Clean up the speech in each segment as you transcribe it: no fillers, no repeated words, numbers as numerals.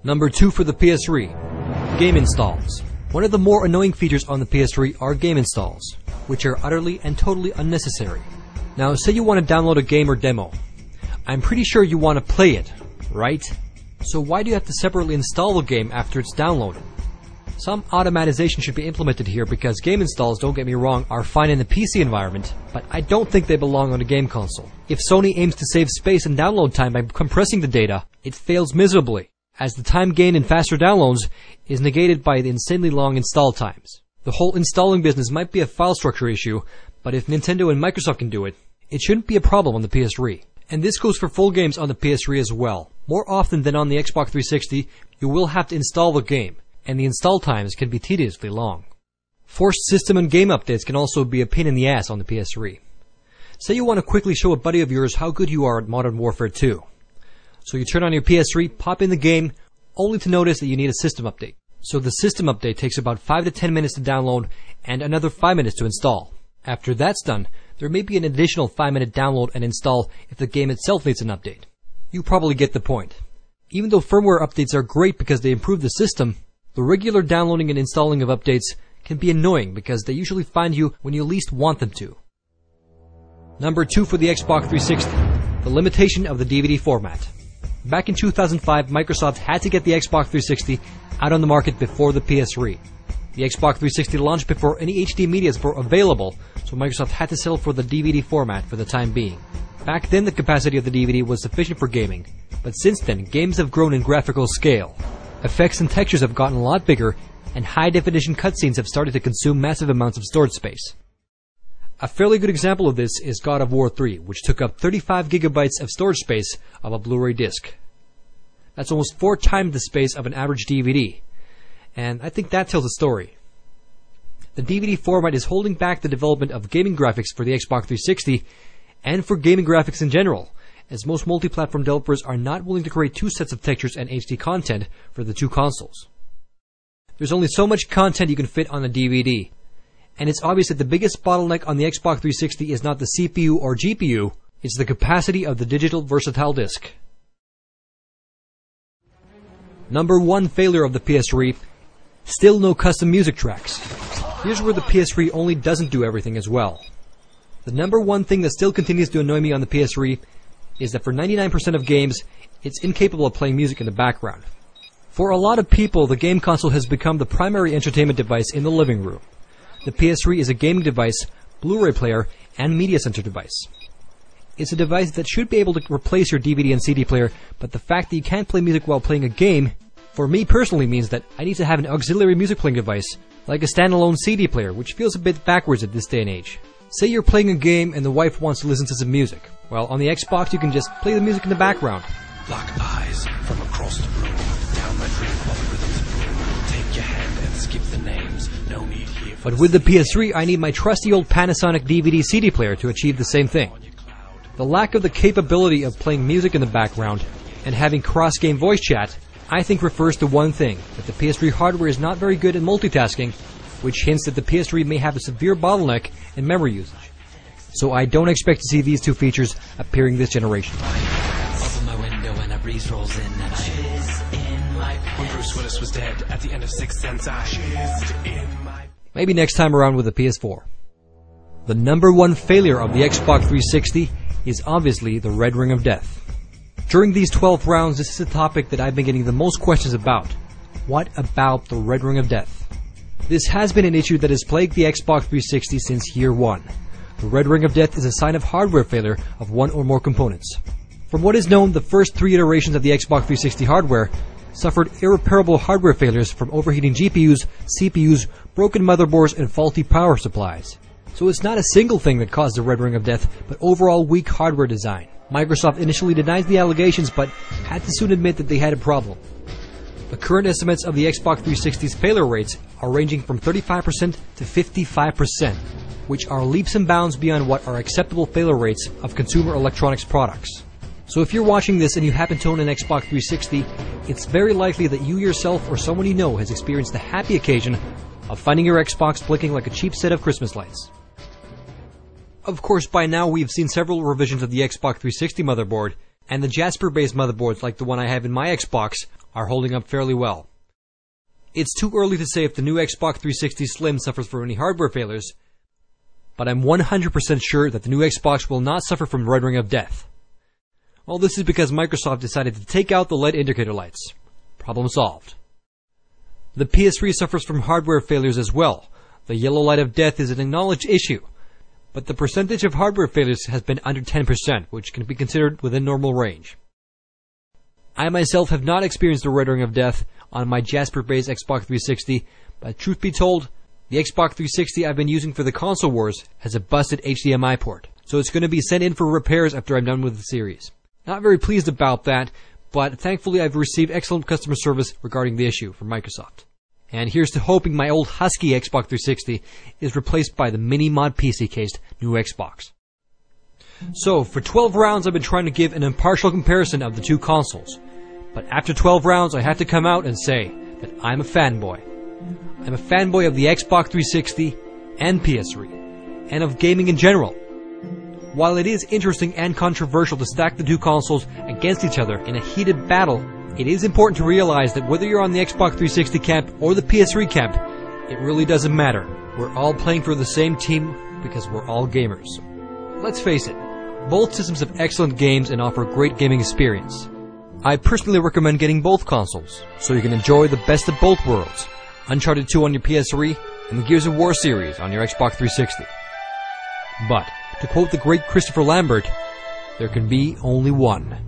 Number 2 for the PS3, game installs. One of the more annoying features on the PS3 are game installs, which are utterly and totally unnecessary. Now, say you want to download a game or demo. I'm pretty sure you want to play it, right? So why do you have to separately install the game after it's downloaded? Some automatization should be implemented here because game installs, don't get me wrong, are fine in the PC environment, but I don't think they belong on a game console. If Sony aims to save space and download time by compressing the data, it fails miserably, as the time gained in faster downloads is negated by the insanely long install times. The whole installing business might be a file structure issue, but if Nintendo and Microsoft can do it, it shouldn't be a problem on the PS3. And this goes for full games on the PS3 as well. More often than on the Xbox 360, you will have to install the game, and the install times can be tediously long. Forced system and game updates can also be a pain in the ass on the PS3. Say you want to quickly show a buddy of yours how good you are at Modern Warfare 2. So you turn on your PS3, pop in the game, only to notice that you need a system update. So the system update takes about 5 to 10 minutes to download and another 5 minutes to install. After that's done, there may be an additional 5-minute download and install if the game itself needs an update. You probably get the point. Even though firmware updates are great because they improve the system, the regular downloading and installing of updates can be annoying because they usually find you when you least want them to. Number 2 for the Xbox 360, the limitation of the DVD format. Back in 2005, Microsoft had to get the Xbox 360 out on the market before the PS3. The Xbox 360 launched before any HD medias were available, so Microsoft had to settle for the DVD format for the time being. Back then, the capacity of the DVD was sufficient for gaming, but since then, games have grown in graphical scale. Effects and textures have gotten a lot bigger, and high-definition cutscenes have started to consume massive amounts of storage space. A fairly good example of this is God of War 3, which took up 35 gigabytes of storage space of a Blu-ray disc. That's almost 4 times the space of an average DVD, and I think that tells a story. The DVD format is holding back the development of gaming graphics for the Xbox 360 and for gaming graphics in general, as most multi-platform developers are not willing to create 2 sets of textures and HD content for the 2 consoles. There's only so much content you can fit on a DVD, and it's obvious that the biggest bottleneck on the Xbox 360 is not the CPU or GPU, it's the capacity of the digital versatile disc. Number 1 failure of the PS3, still no custom music tracks. Here's where the PS3 only doesn't do everything as well. The number 1 thing that still continues to annoy me on the PS3 is that for 99% of games, it's incapable of playing music in the background. For a lot of people, the game console has become the primary entertainment device in the living room. The PS3 is a gaming device, Blu-ray player, and media center device. It's a device that should be able to replace your DVD and CD player, but the fact that you can't play music while playing a game, for me personally means that I need to have an auxiliary music playing device, like a standalone CD player, which feels a bit backwards at this day and age. Say you're playing a game and the wife wants to listen to some music. Well, on the Xbox you can just play the music in the background. Lock eyes from across the room, down my dream of rhythms. Take your hand and skip the names, no need here. But with the PS3, I need my trusty old Panasonic DVD CD player to achieve the same thing. The lack of the capability of playing music in the background and having cross-game voice chat, I think refers to one thing, that the PS3 hardware is not very good at multitasking, which hints that the PS3 may have a severe bottleneck in memory usage. So I don't expect to see these 2 features appearing this generation. Open my window and a breeze rolls in and when Bruce Willis was dead at the end of Sixth Sense, I shizzed in my... Maybe next time around with the PS4. The number 1 failure of the Xbox 360 is obviously the Red Ring of Death. During these 12 rounds, this is a topic that I've been getting the most questions about. What about the Red Ring of Death? This has been an issue that has plagued the Xbox 360 since year 1. The Red Ring of Death is a sign of hardware failure of 1 or more components. From what is known, the first 3 iterations of the Xbox 360 hardware suffered irreparable hardware failures from overheating GPUs, CPUs, broken motherboards, and faulty power supplies. So it's not a single thing that caused the Red Ring of Death, but overall weak hardware design. Microsoft initially denies the allegations, but had to soon admit that they had a problem. The current estimates of the Xbox 360's failure rates are ranging from 35% to 55%, which are leaps and bounds beyond what are acceptable failure rates of consumer electronics products. So if you're watching this and you happen to own an Xbox 360, it's very likely that you yourself or someone you know has experienced the happy occasion of finding your Xbox blinking like a cheap set of Christmas lights. Of course, by now we've seen several revisions of the Xbox 360 motherboard, and the Jasper-based motherboards like the one I have in my Xbox are holding up fairly well. It's too early to say if the new Xbox 360 Slim suffers from any hardware failures, but I'm 100% sure that the new Xbox will not suffer from rendering of death. All this is because Microsoft decided to take out the LED indicator lights. Problem solved. The PS3 suffers from hardware failures as well. The yellow light of death is an acknowledged issue, but the percentage of hardware failures has been under 10%, which can be considered within normal range. I myself have not experienced the rendering of death on my Jasper-based Xbox 360, but truth be told, the Xbox 360 I've been using for the console wars has a busted HDMI port, so it's going to be sent in for repairs after I'm done with the series. Not very pleased about that, but thankfully I've received excellent customer service regarding the issue from Microsoft. And here's to hoping my old husky Xbox 360 is replaced by the mini-mod PC-cased new Xbox. So, for 12 rounds I've been trying to give an impartial comparison of the two consoles. But after 12 rounds I have to come out and say that I'm a fanboy. I'm a fanboy of the Xbox 360 and PS3, and of gaming in general. While it is interesting and controversial to stack the two consoles against each other in a heated battle, it is important to realize that whether you're on the Xbox 360 camp or the PS3 camp, it really doesn't matter. We're all playing for the same team because we're all gamers. Let's face it, both systems have excellent games and offer a great gaming experience. I personally recommend getting both consoles, so you can enjoy the best of both worlds. Uncharted 2 on your PS3, and the Gears of War series on your Xbox 360. But, to quote the great Christopher Lambert, there can be only one.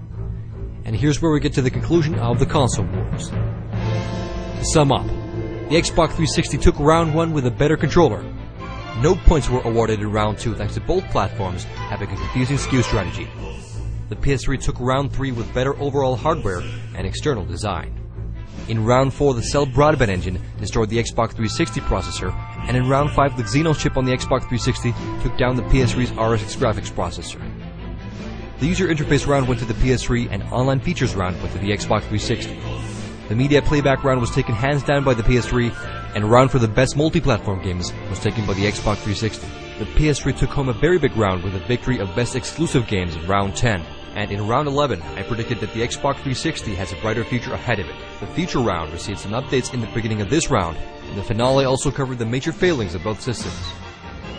And here's where we get to the conclusion of the console wars. To sum up, the Xbox 360 took round 1 with a better controller. No points were awarded in round 2 thanks to both platforms having a confusing SKU strategy. The PS3 took round 3 with better overall hardware and external design. In round 4, the Cell Broadband engine destroyed the Xbox 360 processor, and in round 5, the Xenon chip on the Xbox 360 took down the PS3's RSX graphics processor. The user interface round went to the PS3, and online features round went to the Xbox 360. The media playback round was taken hands down by the PS3, and round for the best multi-platform games was taken by the Xbox 360. The PS3 took home a very big round with a victory of best exclusive games in round 10. And in round 11, I predicted that the Xbox 360 has a brighter future ahead of it. The future round received some updates in the beginning of this round, and the finale also covered the major failings of both systems.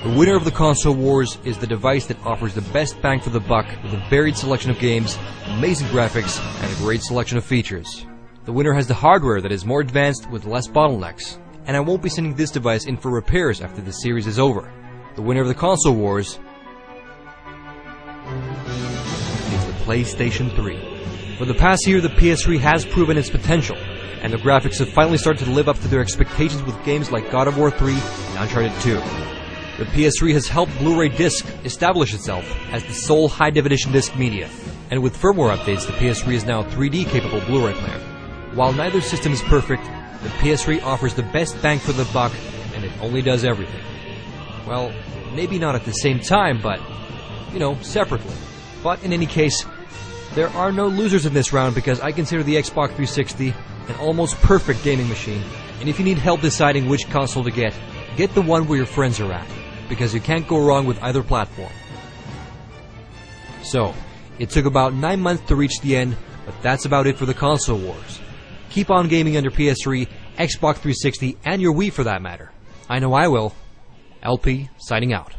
The winner of the console wars is the device that offers the best bang for the buck with a varied selection of games, amazing graphics, and a great selection of features. The winner has the hardware that is more advanced with less bottlenecks, and I won't be sending this device in for repairs after the series is over. The winner of the console wars is the PlayStation 3. For the past year, the PS3 has proven its potential, and the graphics have finally started to live up to their expectations with games like God of War 3 and Uncharted 2. The PS3 has helped Blu-ray disc establish itself as the sole high-definition disc media, and with firmware updates, the PS3 is now a 3D-capable Blu-ray player. While neither system is perfect, the PS3 offers the best bang for the buck, and it only does everything. Well, maybe not at the same time, but, separately. But in any case, there are no losers in this round because I consider the Xbox 360 an almost perfect gaming machine, and if you need help deciding which console to get the one where your friends are at, because you can't go wrong with either platform. So, it took about 9 months to reach the end, but that's about it for the console wars. Keep on gaming on your PS3, Xbox 360, and your Wii for that matter. I know I will. LP, signing out.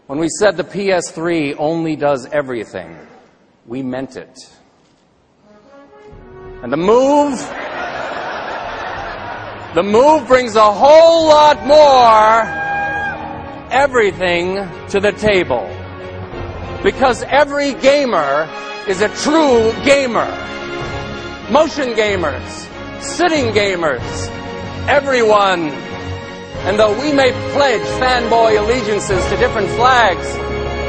When we said the PS3 only does everything, we meant it. And the Move brings a whole lot more everything to the table. Because every gamer is a true gamer. Motion gamers, sitting gamers, everyone. And though we may pledge fanboy allegiances to different flags,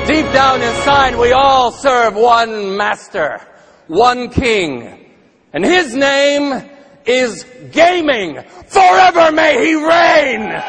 deep down inside we all serve one master, one king. And his name is gaming. Forever may he reign!